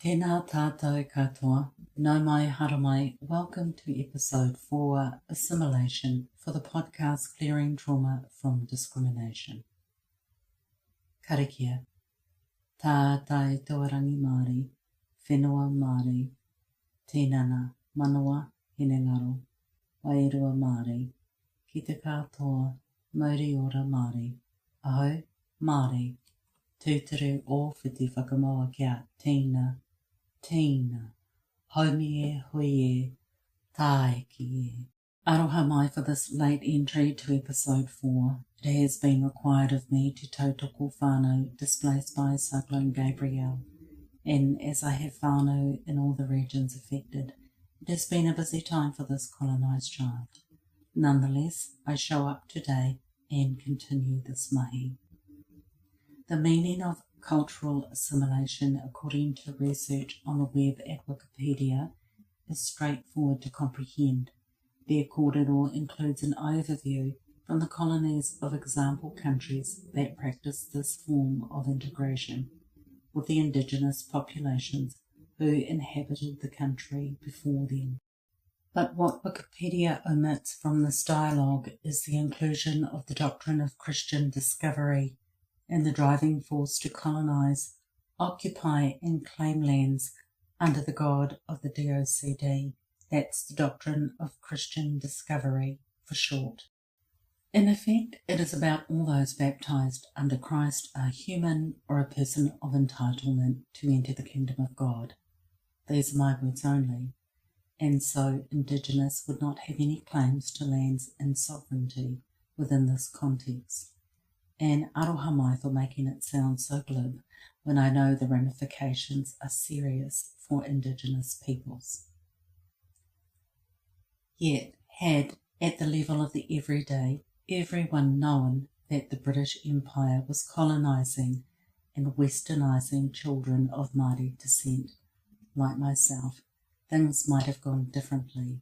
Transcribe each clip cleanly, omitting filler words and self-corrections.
Tēnā tātou katoa, no mai haramai. Welcome to episode 4, Assimilation, for the podcast Clearing Trauma from Discrimination. Karakia, tātai toarangi Māori, whenua Māori, tēnana, manawa, hinengaro, wairua Māori, ki te katoa, mauri ora Māori, ahau, Māori, tūtere o whiti whakamoa kia tīna, haumi e, hui e, tae ki e. Aroha mai for this late entry to episode 4. It has been required of me to tautoko whānau displaced by Cyclone Gabrielle, and as I have whānau in all the regions affected, it has been a busy time for this colonised child. Nonetheless, I show up today and continue this mahi. The meaning of cultural assimilation, according to research on the web at Wikipedia, is straightforward to comprehend. Therefore, it all includes an overview from the colonies of example countries that practice this form of integration with the indigenous populations who inhabited the country before them. But what Wikipedia omits from this dialogue is the inclusion of the doctrine of Christian discovery and the driving force to colonise, occupy and claim lands under the god of the DOCD. That's the doctrine of Christian discovery for short. In effect, it is about all those baptised under Christ are human or a person of entitlement to enter the kingdom of God. These are my words only, and so Indigenous would not have any claims to lands and sovereignty within this context. And aroha mai for making it sound so glib when I know the ramifications are serious for Indigenous peoples. Yet, had, at the level of the everyday, everyone known that the British Empire was colonising and westernising children of Māori descent, like myself, things might have gone differently,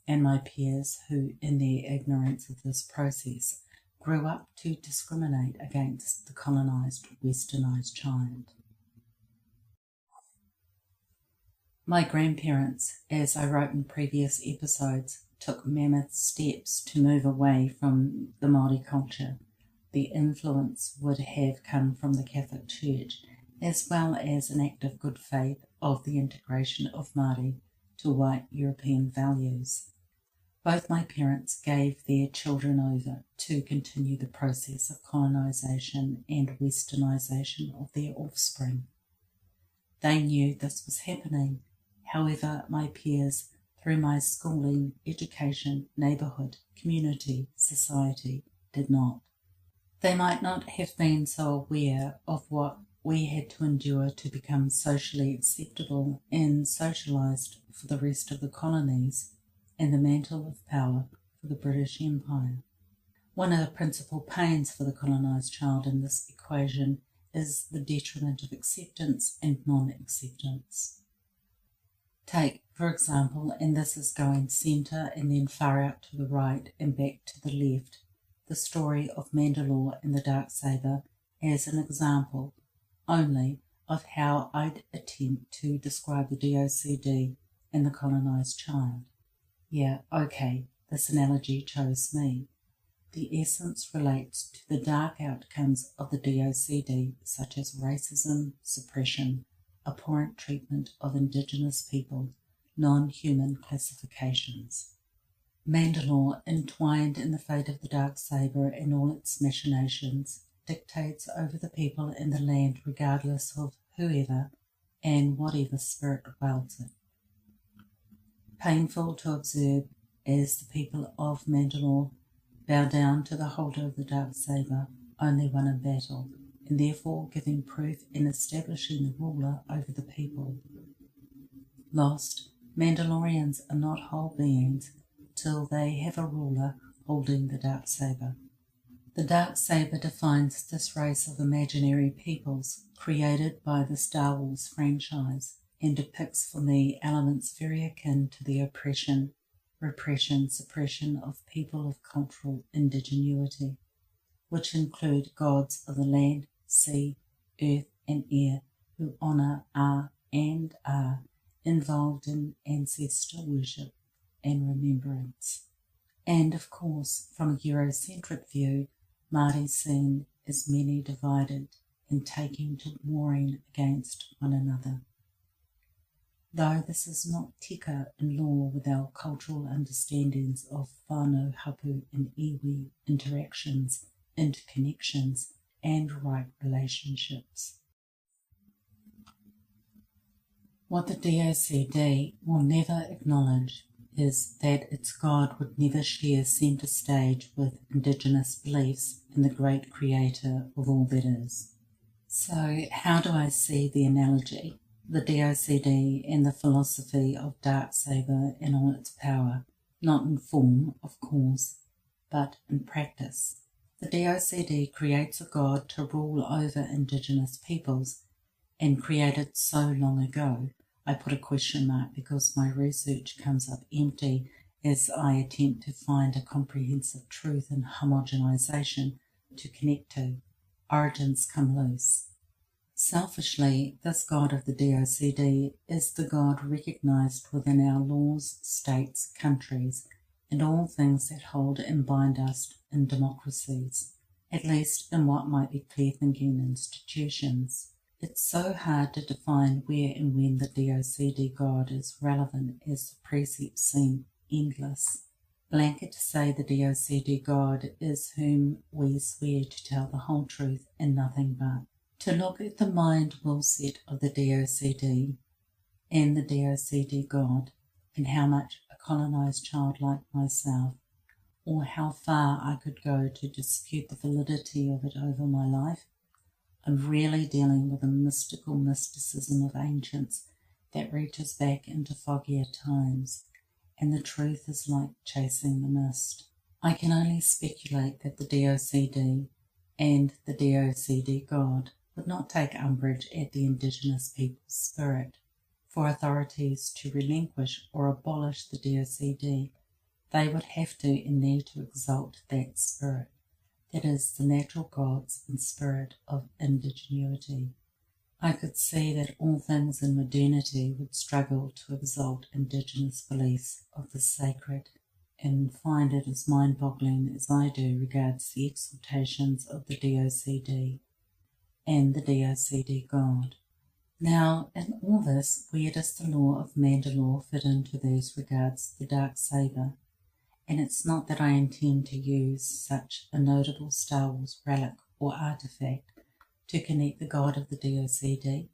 and my peers who, in their ignorance of this process, grew up to discriminate against the colonised, westernised child. My grandparents, as I wrote in previous episodes, took mammoth steps to move away from the Māori culture. The influence would have come from the Catholic Church, as well as an act of good faith of the integration of Māori to white European values. Both my parents gave their children over to continue the process of colonisation and westernisation of their offspring. They knew this was happening. However, my peers, through my schooling, education, neighbourhood, community, society, did not. They might not have been so aware of what we had to endure to become socially acceptable and socialised for the rest of the colonies, and the mantle of power for the British Empire. One of the principal pains for the colonised child in this equation is the detriment of acceptance and non-acceptance. Take, for example, and this is going centre and then far out to the right and back to the left, the story of Mandalore and the Darksaber as an example only of how I'd attempt to describe the DOCD and the colonised child. Yeah, okay, this analogy chose me. The essence relates to the dark outcomes of the DOCD, such as racism, suppression, abhorrent treatment of Indigenous people, non-human classifications. Mandalore, entwined in the fate of the Darksaber and all its machinations, dictates over the people in the land regardless of whoever and whatever spirit dwells it. Painful to observe as the people of Mandalore bow down to the holder of the Darksaber, only won in battle, and therefore giving proof in establishing the ruler over the people. Lost, Mandalorians are not whole beings till they have a ruler holding the Darksaber. The Darksaber defines this race of imaginary peoples created by the Star Wars franchise, and depicts for me elements very akin to the oppression, repression, suppression of people of cultural indigenuity, which include gods of the land, sea, earth and air who honour, are and involved in ancestor worship and remembrance. And of course, from a Eurocentric view, Māori seen as many divided and taking to warring against one another. Though this is not tika in law with our cultural understandings of whānau, hapu and iwi interactions, interconnections and right relationships. What the DOCD will never acknowledge is that its God would never share centre stage with Indigenous beliefs in the great creator of all that is. So how do I see the analogy? The DOCD and the philosophy of Darksaber and all its power, not in form, of course, but in practice. The DOCD creates a God to rule over Indigenous peoples and created so long ago. I put a question mark because my research comes up empty as I attempt to find a comprehensive truth and homogenization to connect to. Origins come loose. Selfishly, this God of the DOCD is the God recognized within our laws, states, countries, and all things that hold and bind us in democracies, at least in what might be clear-thinking institutions. It's so hard to define where and when the DOCD God is relevant as the precepts seem endless. Blanket to say the DOCD God is whom we swear to tell the whole truth and nothing but. To look at the mind will set of the DOCD and the DOCD God and how much a colonised child like myself, or how far I could go to dispute the validity of it over my life, I'm really dealing with a mystical mysticism of ancients that reaches back into foggier times, and the truth is like chasing the mist. I can only speculate that the DOCD and the DOCD God would not take umbrage at the Indigenous people's spirit. For authorities to relinquish or abolish the DOCD, they would have to and need to exalt that spirit. That is, the natural gods and spirit of indigenuity. I could see that all things in modernity would struggle to exalt Indigenous beliefs of the sacred and find it as mind-boggling as I do regards the exaltations of the DOCD and the DOCD God. Now, in all this, where does the law of Mandalore fit into these regards the Darksaber? And it's not that I intend to use such a notable Star Wars relic or artifact to connect the God of the DOCD.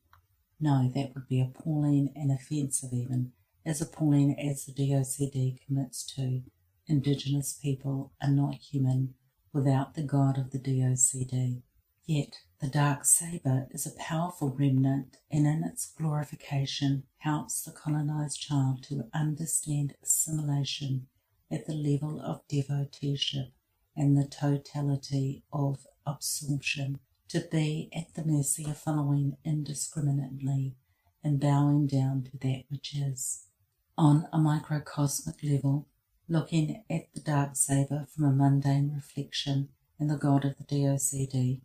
No, that would be appalling and offensive even, as appalling as the DOCD commits to. Indigenous people are not human without the God of the DOCD. Yet the Darksaber is a powerful remnant and in its glorification helps the colonised child to understand assimilation at the level of devoteeship and the totality of absorption, to be at the mercy of following indiscriminately and bowing down to that which is. On a microcosmic level, looking at the Darksaber from a mundane reflection and the God of the DOCD,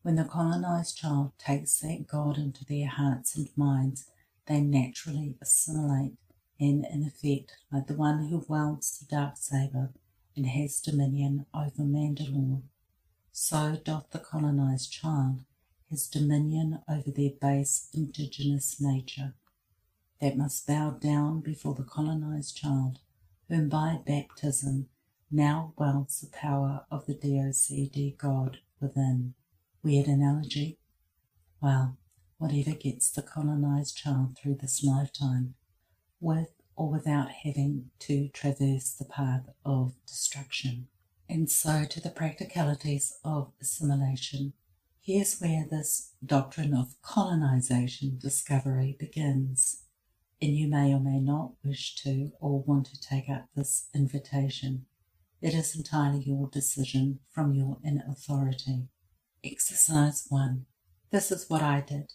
when the colonised child takes that God into their hearts and minds, they naturally assimilate and, in effect, like the one who wields the Darksaber and has dominion over Mandalore, so doth the colonised child has dominion over their base indigenous nature, that must bow down before the colonised child, whom by baptism now wields the power of the DOCD God within. Weird analogy? Well, whatever gets the colonised child through this lifetime, with or without having to traverse the path of destruction. And so to the practicalities of assimilation. Here's where this doctrine of colonisation discovery begins, and you may or may not wish to or want to take up this invitation. It is entirely your decision from your inner authority. Exercise 1. This is what I did.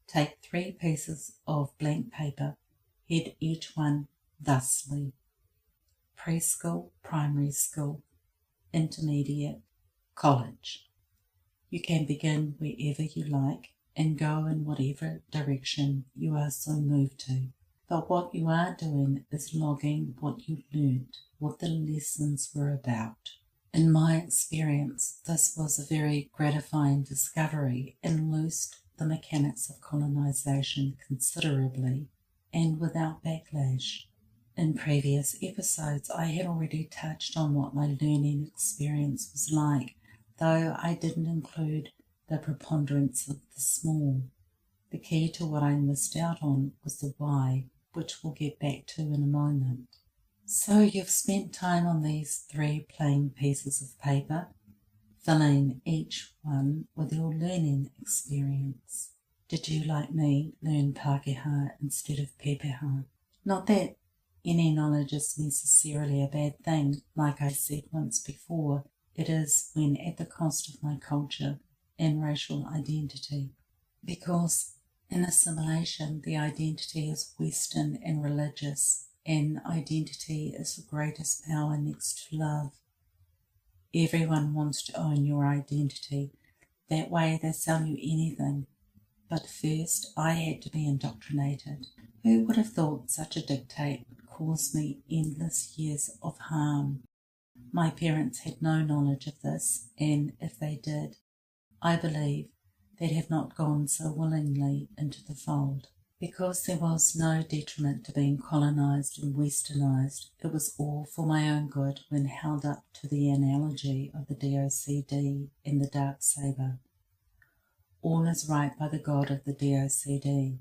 Take 3 pieces of blank paper, head each one thusly: preschool, primary school, intermediate, college. You can begin wherever you like and go in whatever direction you are so moved to. But what you are doing is logging what you learnt, what the lessons were about. In my experience, this was a very gratifying discovery and loosed the mechanics of colonisation considerably and without backlash. In previous episodes, I had already touched on what my learning experience was like, though I didn't include the preponderance of the small. The key to what I missed out on was the why, which we'll get back to in a moment. So you've spent time on these 3 plain pieces of paper, filling each one with your learning experience. Did you, like me, learn Pākehā instead of Pepeha? Not that any knowledge is necessarily a bad thing, like I said once before. It is when at the cost of my culture and racial identity. Because in assimilation, the identity is Western and religious, and identity is the greatest power next to love. Everyone wants to own your identity. That way they sell you anything. But first I had to be indoctrinated. Who would have thought such a dictate would cause me endless years of harm? My parents had no knowledge of this, and if they did, I believe they'd have not gone so willingly into the fold. Because there was no detriment to being colonised and westernised, it was all for my own good when held up to the analogy of the DOCD and the dark sabre. All is right by the God of the DOCD.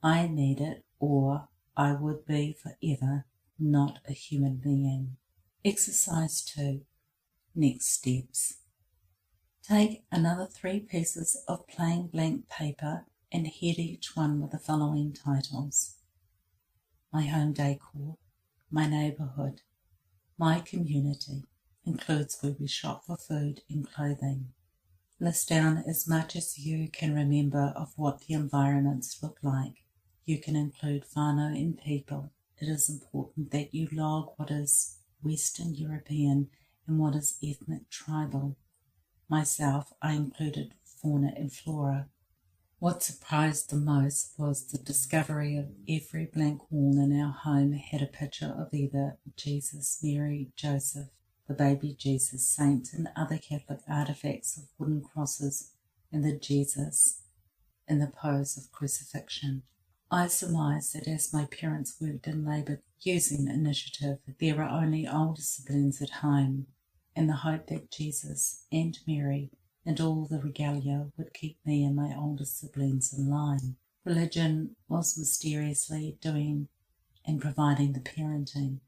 I need it, or I would be forever not a human being. Exercise 2. Next steps. Take another 3 pieces of plain blank paper and head each one with the following titles: My home decor, my neighbourhood, my community, includes where we shop for food and clothing. List down as much as you can remember of what the environments look like. You can include whānau and people. It is important that you log what is Western European and what is ethnic tribal. Myself, I included fauna and flora. What surprised the most was the discovery of every blank wall in our home had a picture of either Jesus, Mary, Joseph, the baby Jesus, saints, and other Catholic artefacts of wooden crosses, and the Jesus in the pose of crucifixion. I surmise that as my parents worked in labour using initiative, there were only older siblings at home, and the hope that Jesus and Mary and all the regalia would keep me and my older siblings in line. Religion was mysteriously doing and providing the parenting.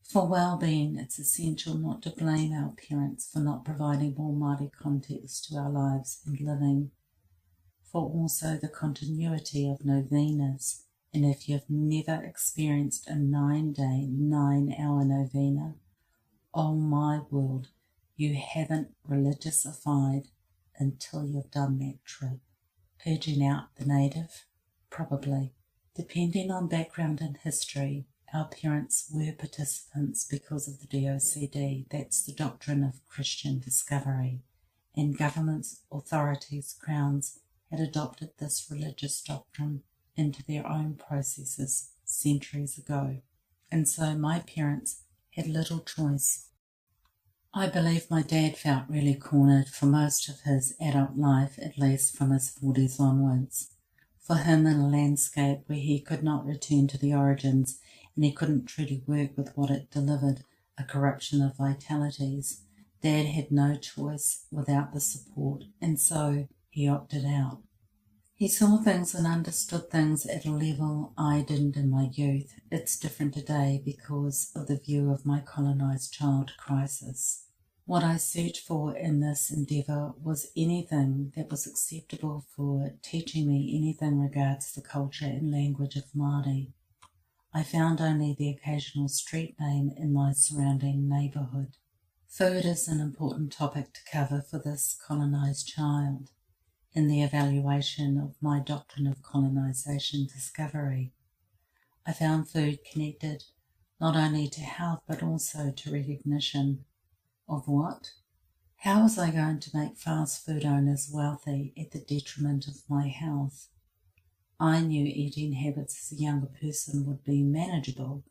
For well-being, it's essential not to blame our parents for not providing more Māori context to our lives and living, for also the continuity of novenas. And if you've never experienced a 9-day, 9-hour novena, oh my world, you haven't religiousified until you've done that trip. Purging out the native? Probably. Depending on background and history, our parents were participants because of the DOCD. That's the doctrine of Christian discovery. And governments, authorities, crowns had adopted this religious doctrine into their own processes centuries ago. And so my parents had little choice. I believe my dad felt really cornered for most of his adult life, at least from his 40s onwards. For him, in a landscape where he could not return to the origins and he couldn't truly work with what it delivered, a corruption of vitalities, Dad had no choice without the support, and so he opted out. He saw things and understood things at a level I didn't in my youth. It's different today because of the view of my colonised child crisis. What I searched for in this endeavour was anything that was acceptable for teaching me anything regards the culture and language of Māori. I found only the occasional street name in my surrounding neighbourhood. Food is an important topic to cover for this colonised child. In the evaluation of my doctrine of colonisation discovery, I found food connected not only to health but also to recognition of what? How was I going to make fast food owners wealthy at the detriment of my health? I knew eating habits as a younger person would be manageable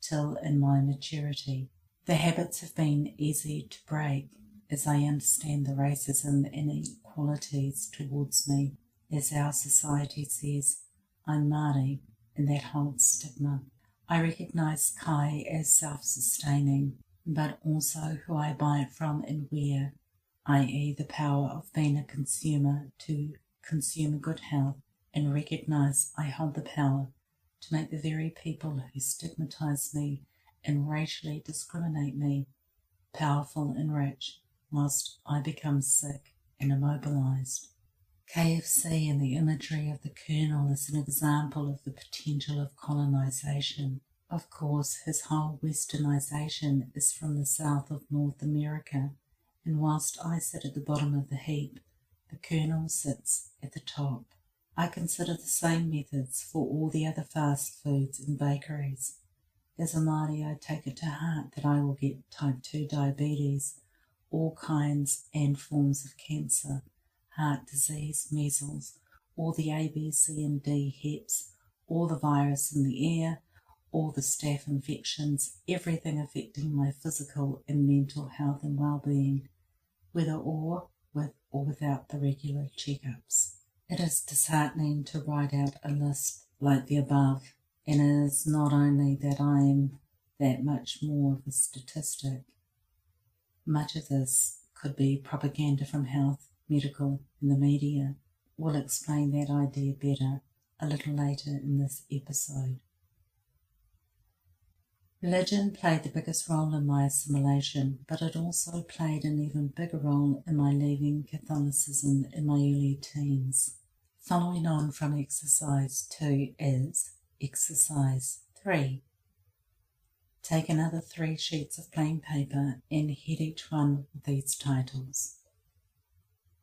till in my maturity. The habits have been easy to break as I understand the racism and inequalities towards me. As our society says, I'm Māori, and that holds stigma. I recognise kai as self-sustaining, but also who I buy it from and where, i.e. the power of being a consumer to consume good health, and recognise I hold the power to make the very people who stigmatise me and racially discriminate me powerful and rich, whilst I become sick and immobilised. KFC and the imagery of the Colonel is an example of the potential of colonisation. Of course, his whole westernisation is from the south of North America, and whilst I sit at the bottom of the heap, the Colonel sits at the top. I consider the same methods for all the other fast foods and bakeries. As a Māori, I take it to heart that I will get type 2 diabetes, all kinds and forms of cancer, heart disease, measles, all the A, B, C and D HEPs, all the virus in the air, all the staph infections, everything affecting my physical and mental health and well-being, whether or with or without the regular checkups. It is disheartening to write out a list like the above, and it is not only that I am that much more of a statistic. Much of this could be propaganda from health, medical, and the media. We'll explain that idea better a little later in this episode. Religion played the biggest role in my assimilation, but it also played an even bigger role in my leaving Catholicism in my early teens. Following on from exercise 2 is exercise 3. Take another 3 sheets of plain paper and head each one with these titles: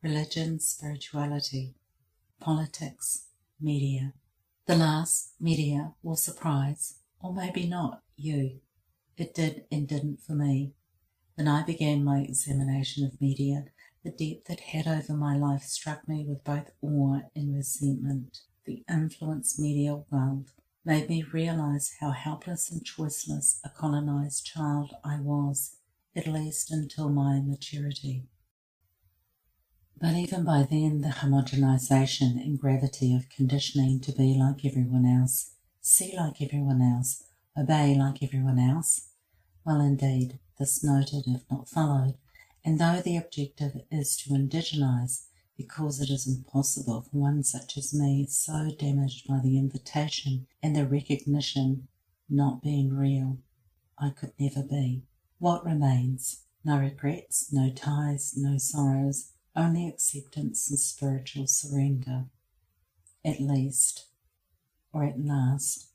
Religion, Spirituality, Politics, Media. The last, media, will surprise, or maybe not, you. It did and didn't for me. When I began my examination of media, the depth it had over my life struck me with both awe and resentment. The influence media wield made me realise how helpless and choiceless a colonised child I was, at least until my maturity. But even by then, the homogenisation and gravity of conditioning to be like everyone else, see like everyone else, obey like everyone else, well indeed, this noted if not followed, and though the objective is to indigenise, because it is impossible for one such as me, so damaged by the invitation and the recognition not being real, I could never be. What remains? No regrets, no ties, no sorrows, only acceptance and spiritual surrender. At least, or at last,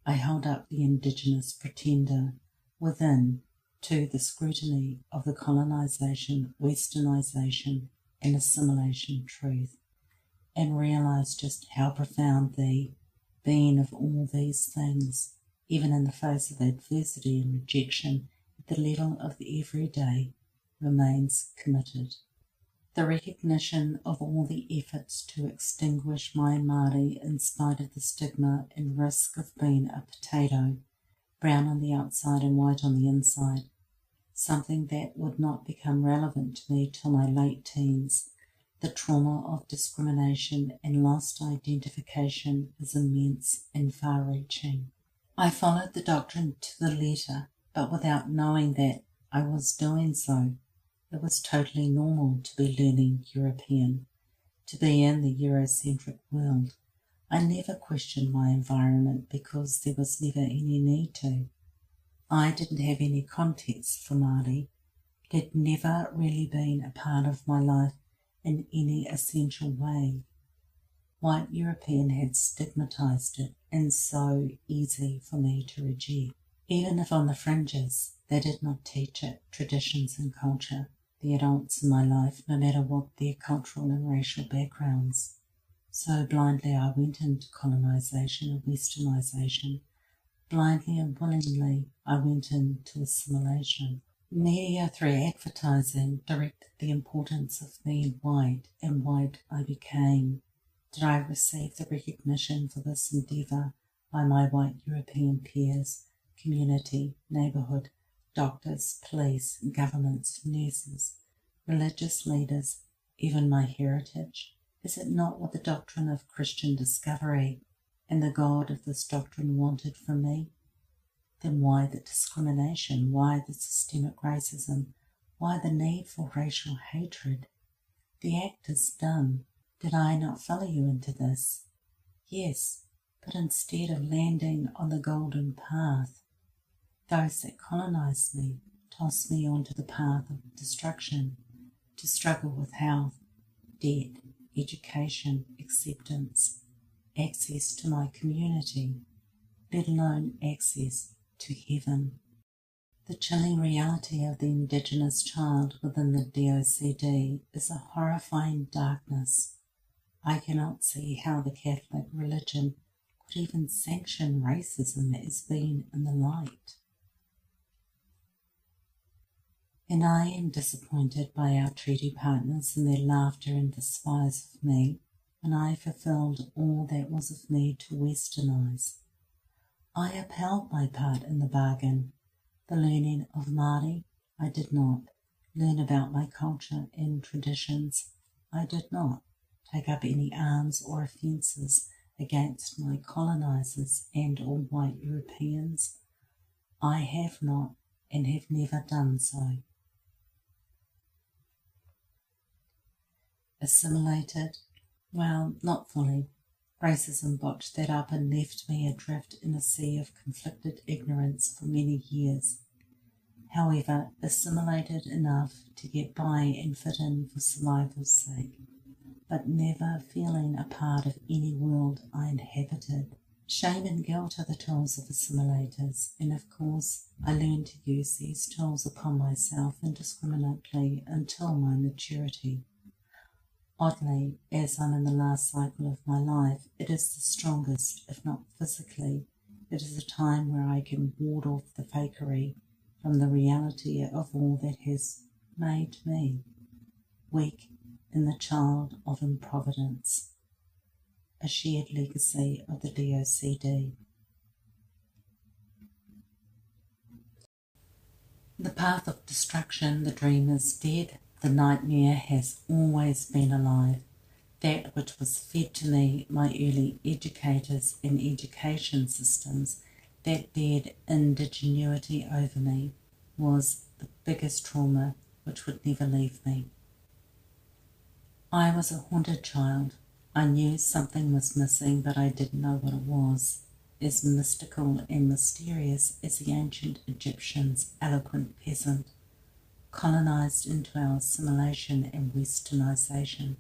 I held up the indigenous pretender within to the scrutiny of the colonisation, westernisation and assimilation truth, and realised just how profound the being of all these things, even in the face of adversity and rejection at the level of the everyday, remains committed. The recognition of all the efforts to extinguish my Māori in spite of the stigma and risk of being a potato, brown on the outside and white on the inside, something that would not become relevant to me till my late teens. The trauma of discrimination and lost identification is immense and far-reaching. I followed the doctrine to the letter, but without knowing that I was doing so. It was totally normal to be learning European, to be in the Eurocentric world. I never questioned my environment because there was never any need to. I didn't have any context for Māori. It had never really been a part of my life in any essential way. White European had stigmatised it, and so easy for me to reject. Even if on the fringes they did not teach it, traditions and culture, the adults in my life, no matter what their cultural and racial backgrounds. So blindly I went into colonisation and westernisation. Blindly and willingly I went into assimilation. Media through advertising directed the importance of being white, and white I became. Did I receive the recognition for this endeavour by my white European peers, community, neighbourhood, doctors, police, governments, nurses, religious leaders, even my heritage? Is it not what the doctrine of Christian discovery and the God of this doctrine wanted from me? Then why the discrimination? Why the systemic racism? Why the need for racial hatred? The act is done. Did I not follow you into this? Yes, but instead of landing on the golden path, those that colonized me tossed me onto the path of destruction, to struggle with health, debt, education, acceptance, access to my community, let alone access to heaven. The chilling reality of the Indigenous child within the DOCD is a horrifying darkness. I cannot see how the Catholic religion could even sanction racism as being in the light. And I am disappointed by our treaty partners and their laughter and despise of me when I fulfilled all that was of me to westernize. I upheld my part in the bargain. The learning of Māori, I did not. Learn about my culture and traditions, I did not. Take up any arms or offences against my colonizers and all white Europeans, I have not and have never done so. Assimilated? Well, not fully. Racism botched that up and left me adrift in a sea of conflicted ignorance for many years. However, assimilated enough to get by and fit in for survival's sake, but never feeling a part of any world I inhabited. Shame and guilt are the tools of assimilators, and of course I learned to use these tools upon myself indiscriminately until my maturity. Oddly, as I'm in the last cycle of my life, it is the strongest, if not physically. It is a time where I can ward off the fakery from the reality of all that has made me, weak in the child of improvidence, a shared legacy of the DOCD. The path of destruction, the dream is dead. The nightmare has always been alive. That which was fed to me, my early educators and education systems, that bared indigenuity over me, was the biggest trauma which would never leave me. I was a haunted child. I knew something was missing, but I didn't know what it was. As mystical and mysterious as the ancient Egyptians' eloquent peasant, colonized into our assimilation and westernization,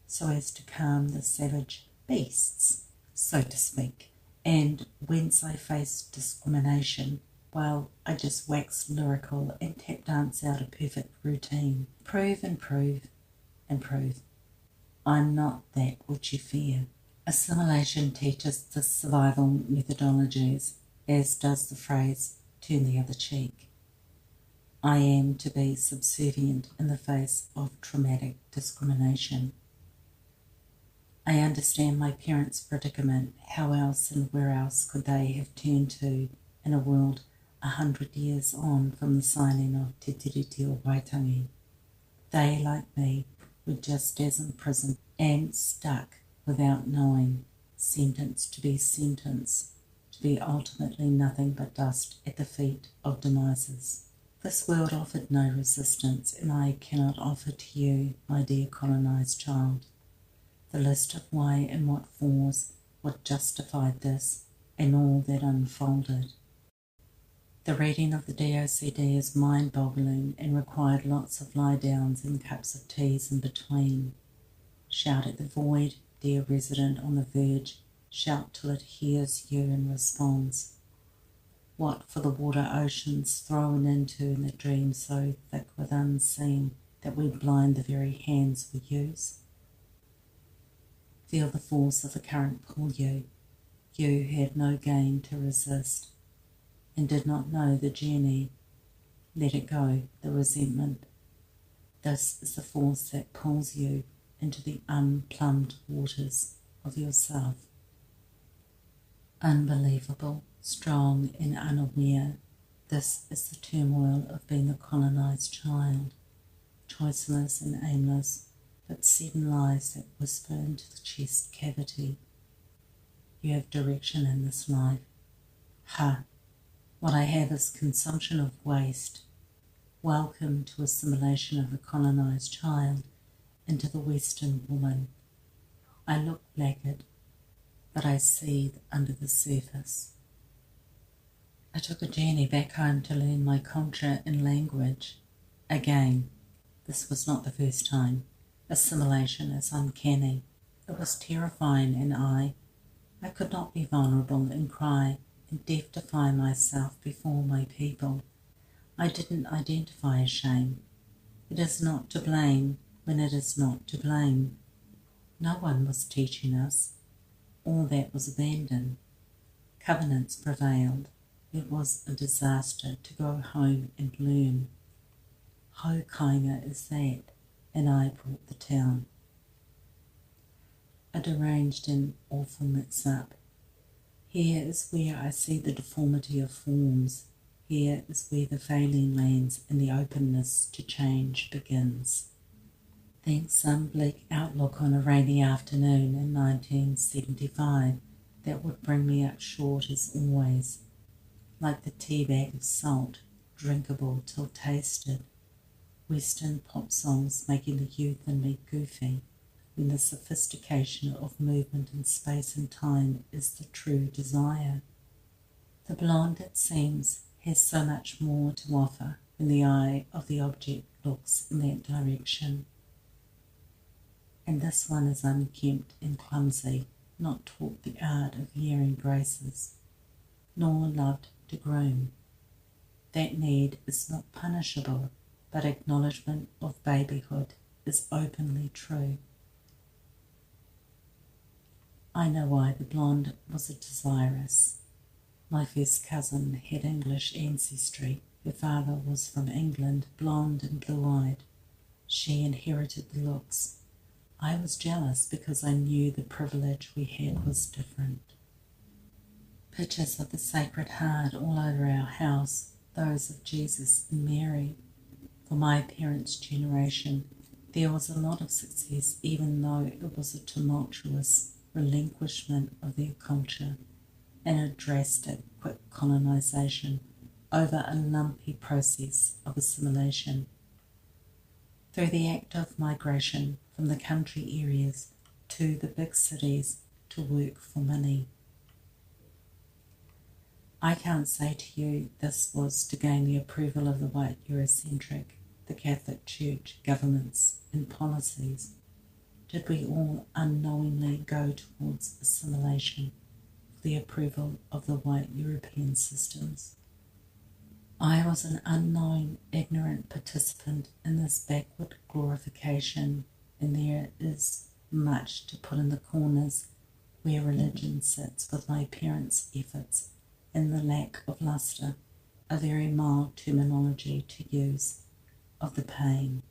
so as to calm the savage beasts, so to speak. And whence I faced discrimination, well, I just waxed lyrical and tap dance out a perfect routine. Prove and prove and prove. I'm not that which you fear. Assimilation teaches the survival methodologies, as does the phrase, turn the other cheek. I am to be subservient in the face of traumatic discrimination. I understand my parents' predicament. How else and where else could they have turned to in a world 100 years on from the signing of Te Tiriti o Waitangi? They, like me, were just as imprisoned and stuck without knowing, sentenced to be sentenced, to be ultimately nothing but dust at the feet of demises. This world offered no resistance, and I cannot offer to you, my dear colonized child, the list of why and what fors, what justified this, and all that unfolded. The reading of the DOCD is mind-boggling and required lots of lie-downs and cups of teas in between. Shout at the void, dear resident on the verge, shout till it hears you and responds. What for the water oceans thrown into in the dream so thick with unseen that we blind the very hands we use? Feel the force of the current pull you. You had no gain to resist and did not know the journey. Let it go, the resentment. This is the force that pulls you into the unplumbed waters. of yourself. Unbelievable, strong and unaware, this is the turmoil of being a colonized child, choiceless and aimless, but 7 lies that whisper into the chest cavity. You have direction in this life. Ha! What I have is consumption of waste. Welcome to assimilation of the colonized child into the Western woman. I look blackguard, but I seethe under the surface. I took a journey back home to learn my culture and language. Again, this was not the first time. Assimilation is uncanny. It was terrifying, and I could not be vulnerable and cry and deify myself before my people. I didn't identify as shame. It is not to blame when it is not to blame. No one was teaching us. All that was abandoned. Covenants prevailed. It was a disaster to go home and learn. How kainga is that? And I brought the town. A deranged and awful mix-up. Here is where I see the deformity of forms. Here is where the failing lands and the openness to change begins. Then some bleak outlook on a rainy afternoon in 1975 that would bring me up short as always, like the tea bag of salt, drinkable till tasted. Western pop songs making the youth in me goofy, when the sophistication of movement in space and time is the true desire. The blonde, it seems, has so much more to offer when the eye of the object looks in that direction. And this one is unkempt and clumsy, not taught the art of wearing braces, nor loved to groom. That need is not punishable, but acknowledgement of babyhood is openly true. I know why the blonde was a desirous. My first cousin had English ancestry. Her father was from England, blonde and blue-eyed. She inherited the looks. I was jealous because I knew the privilege we had was different. Pictures of the Sacred Heart all over our house, those of Jesus and Mary. For my parents' generation, there was a lot of success, even though it was a tumultuous relinquishment of their culture and a drastic, quick colonization over a lumpy process of assimilation. Through the act of migration from the country areas to the big cities to work for money. I can't say to you this was to gain the approval of the white Eurocentric, the Catholic Church, governments and policies. Did we all unknowingly go towards assimilation for the approval of the white European systems? I was an unknown, ignorant participant in this backward glorification, and there is much to put in the corners where religion sits with my parents' efforts and the lack of lustre, a very mild terminology to use, of the pain.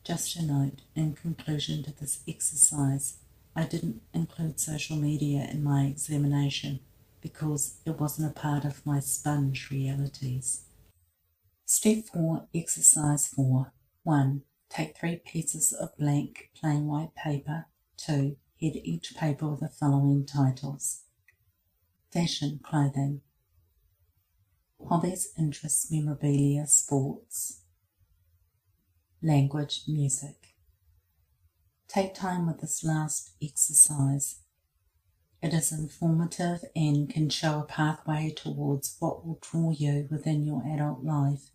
Just a note, in conclusion to this exercise, I didn't include social media in my examination because it wasn't a part of my sponge realities. Step 4, Exercise 4. 1. Take 3 pieces of blank plain white paper. 2. Head each paper with the following titles. Fashion, clothing. Hobbies, interests, memorabilia, sports. Language, music. Take time with this last exercise. It is informative and can show a pathway towards what will draw you within your adult life.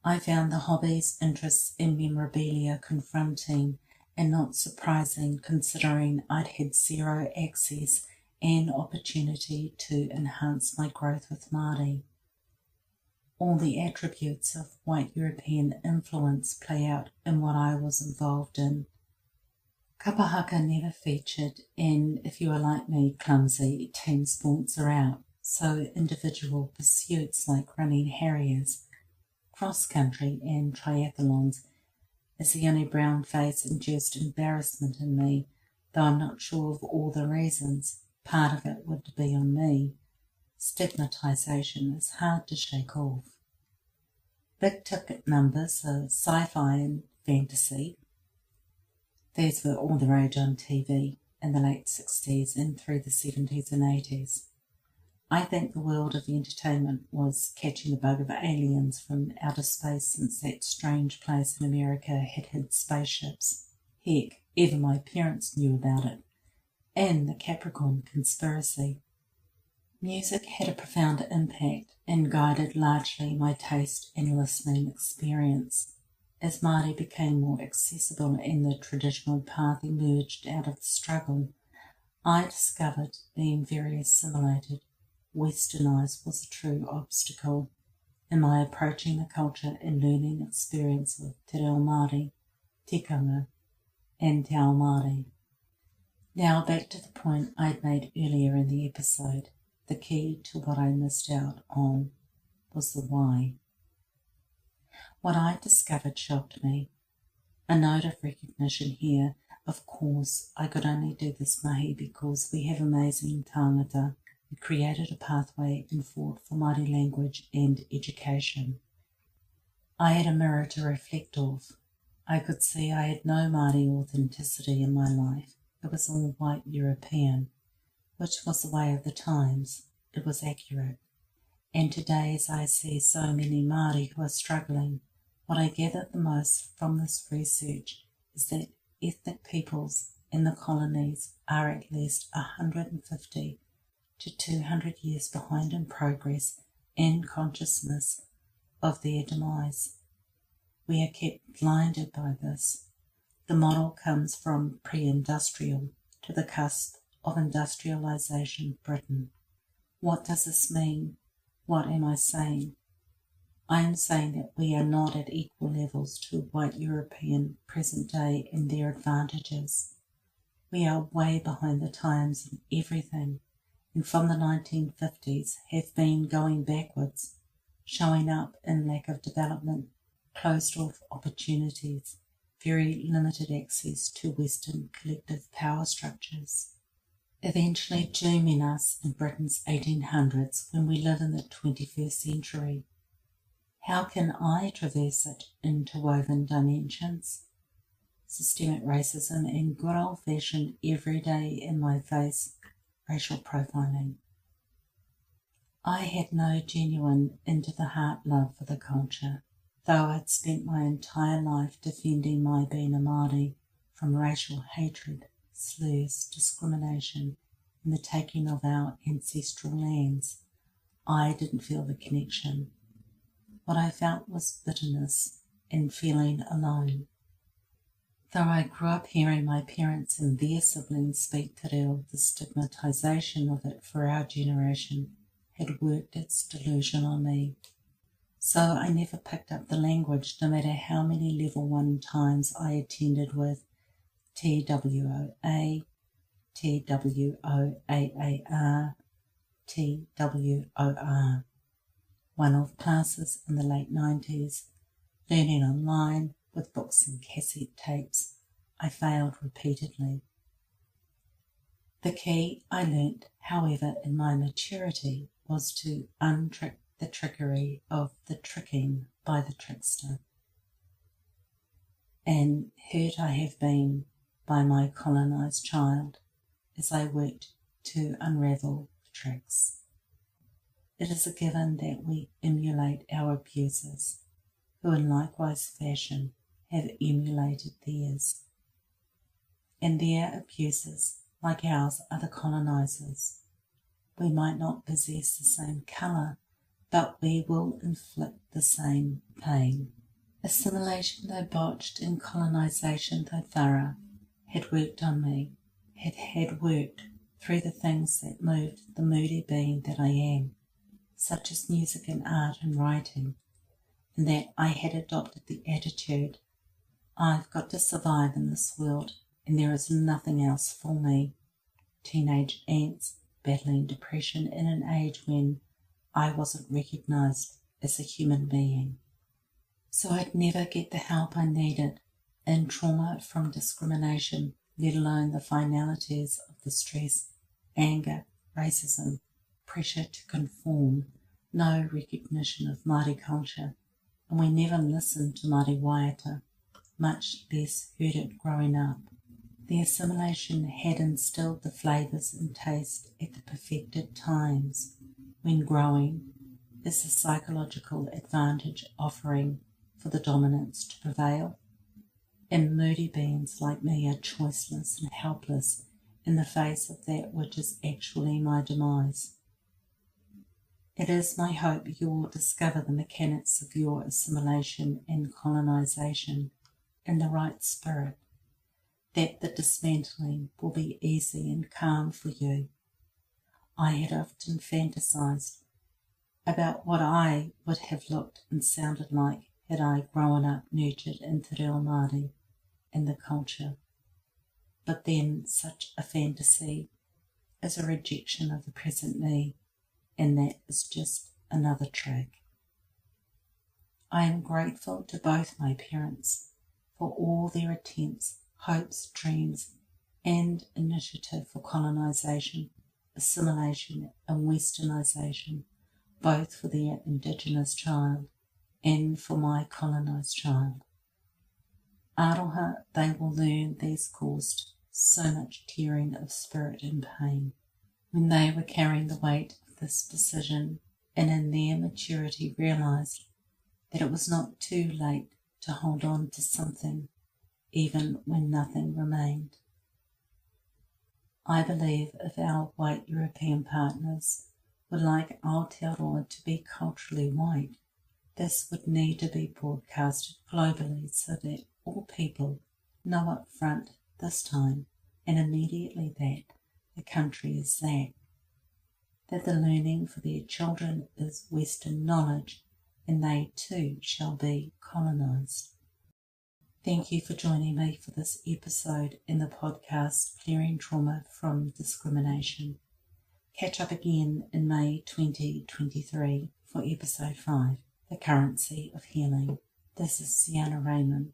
I found the hobbies, interests and memorabilia confronting and not surprising, considering I'd had zero access and opportunity to enhance my growth with Māori. All the attributes of white European influence play out in what I was involved in. Kapahaka never featured, and if you are like me, clumsy, team sports are out, so individual pursuits like running harriers, cross-country and triathlons is the only brown face induced embarrassment in me, though I'm not sure of all the reasons. Part of it would be on me. Stigmatisation is hard to shake off. Big ticket numbers are sci-fi and fantasy. These were all the rage on TV in the late 60s and through the 70s and 80s. I think the world of entertainment was catching the bug of aliens from outer space since that strange place in America had hid spaceships. Heck, even my parents knew about it. And the Capricorn conspiracy. Music had a profound impact and guided largely my taste and listening experience. As Māori became more accessible and the traditional path emerged out of the struggle, I discovered being very assimilated, westernised was a true obstacle in my approaching the culture and learning experience of Te Reo Māori, tikanga, and Te Ao Māori. Now back to the point I'd made earlier in the episode. The key to what I missed out on was the why. What I discovered shocked me. A note of recognition here. Of course, I could only do this mahi because we have amazing tāngata who created a pathway and fought for Māori language and education. I had a mirror to reflect off. I could see I had no Māori authenticity in my life. It was all white European, which was the way of the times. It was accurate. And today, as I see so many Māori who are struggling, what I gather the most from this research is that ethnic peoples in the colonies are at least 150 to 200 years behind in progress and consciousness of their demise. We are kept blinded by this. The model comes from pre-industrial to the cusp of industrialisation Britain. What does this mean? What am I saying? I am saying that we are not at equal levels to white European present day in their advantages. We are way behind the times in everything, and from the 1950s have been going backwards, showing up in lack of development, closed off opportunities, very limited access to Western collective power structures. Eventually dooming us in Britain's 1800s when we live in the 21st century. How can I traverse it interwoven dimensions? Systemic racism and good old-fashioned everyday in my face racial profiling. I had no genuine into-the-heart love for the culture, though I'd spent my entire life defending my being a Māori from racial hatred, slurs, discrimination, and the taking of our ancestral lands. I didn't feel the connection. What I felt was bitterness and feeling alone. Though I grew up hearing my parents and their siblings speak te reo, the stigmatisation of it for our generation had worked its delusion on me. So I never picked up the language, no matter how many level 1 times I attended with TWOA, TWOAAR, TWOR. One-off classes in the late 90s, learning online with books and cassette tapes. I failed repeatedly. The key I learnt, however, in my maturity was to untrick the trickery of the tricking by the trickster. And hurt I have been by my colonised child as I worked to unravel the tricks. It is a given that we emulate our abusers, who in likewise fashion have emulated theirs. And their abusers, like ours, are the colonisers. We might not possess the same colour, but we will inflict the same pain. Assimilation, though botched, and colonisation, though thorough, had worked on me, had worked through the things that moved the moody being that I am, such as music and art and writing, and that I had adopted the attitude, I've got to survive in this world and there is nothing else for me. Teenage ants battling depression in an age when I wasn't recognised as a human being. So I'd never get the help I needed, and trauma from discrimination let alone the finalities of the stress, anger, racism, pressure to conform, no recognition of Māori culture, and we never listened to Māori waiata, much less heard it growing up. The assimilation had instilled the flavours and taste at the perfected times, when growing is the psychological advantage offering for the dominance to prevail, and moody beings like me are choiceless and helpless in the face of that which is actually my demise. It is my hope you will discover the mechanics of your assimilation and colonisation in the right spirit, that the dismantling will be easy and calm for you. I had often fantasized about what I would have looked and sounded like had I grown up nurtured in Te Reo Māori and the culture. But then such a fantasy is a rejection of the present me, and that is just another track. I am grateful to both my parents for all their attempts, hopes, dreams, and initiative for colonisation, assimilation and westernisation, both for their Indigenous child and for my colonised child. Aroha they will learn these caused so much tearing of spirit and pain when they were carrying the weight of this decision, and in their maturity realised that it was not too late to hold on to something even when nothing remained. I believe if our white European partners would like Aotearoa to be culturally white, this would need to be broadcasted globally so that all people know up front this time and immediately that the country is that the learning for their children is Western knowledge, and they too shall be colonised. Thank you for joining me for this episode in the podcast Clearing Trauma from Discrimination. Catch up again in May 2023 for episode 5, The Currency of Healing. This is Sienna Raymond.